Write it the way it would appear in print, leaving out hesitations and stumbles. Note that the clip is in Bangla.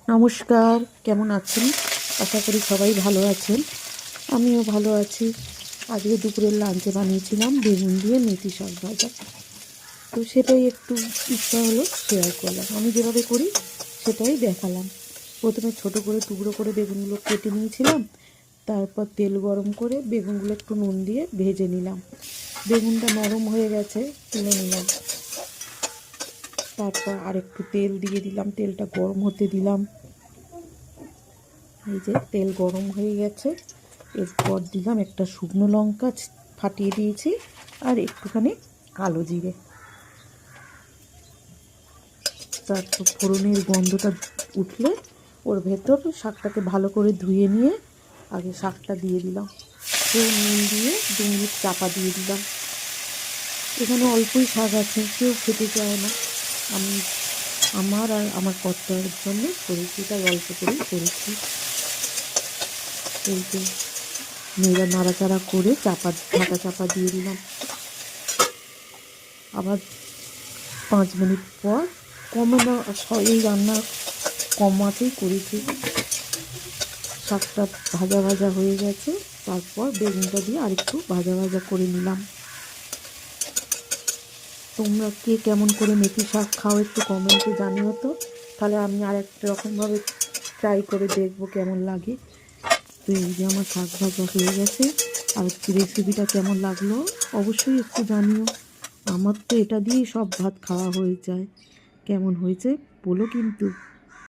নমস্কার, কেমন আছেন? আশা করি সবাই ভালো আছেন। আমিও ভালো আছি। আজকে দুপুরের লাঞ্চে বানিয়েছিলাম বেগুন দিয়ে মেথি শাক ভাজা। তো সেটাই একটু ইচ্ছা হলো শেয়ার করলাম। আমি যেভাবে করি সেটাই দেখালাম। প্রথমে ছোট করে টুকরো করে বেগুনগুলো কেটে নিয়েছিলাম। তারপর তেল গরম করে বেগুনগুলো একটু নুন দিয়ে ভেজে নিলাম। বেগুনটা নরম হয়ে গেছে, তুলে নিলাম। তারপর আরেকটু তেল দিয়ে দিলাম, তেলটা গরম হতে দিলাম। এই যে তেল গরম হয়ে গেছে, এরপর দিলাম একটা শুকনো লঙ্কা ফাটিয়ে দিয়েছি আর একটুখানি কালো জিরে। তারপর ফোড়নের গন্ধটা উঠলে ওর ভেতর শাকটাকে ভালো করে ধুয়ে নিয়ে আগে শাকটা দিয়ে দিলাম। নুন দিয়ে 2 মিনিট চাপা দিয়ে দিলাম। এখানে অল্পই শাক আছে, কেউ খেতে চায় না। আমি আমার আর আমার কর্তার জন্য করেছি, তাই অল্প করেই করেছি। এই যে নাড়াচাড়া করে ঢাকা চাপা দিয়ে দিলাম। আবার 5 মিনিট পর এই রান্না কম আঁচেই করেছি। শাকটা ভাজা ভাজা হয়ে গেছে, তারপর বেগুনটা দিয়ে আরেকটু ভাজা ভাজা করে নিলাম। তোমরা কে কেমন করে মেথি শাক খাও একটু কমেন্টে জানিও তো, তাহলে আমি আর একটা রকমভাবে ট্রাই করে দেখবো কেমন লাগে। তো এই যে আমার শাক ভাজা হয়ে গেছে। আর রেসিপিটা কেমন লাগলো অবশ্যই একটু জানিও। আমার তো এটা দিয়েই সব ভাত খাওয়া হয়ে যায়। কেমন হয়েছে বলো কিন্তু।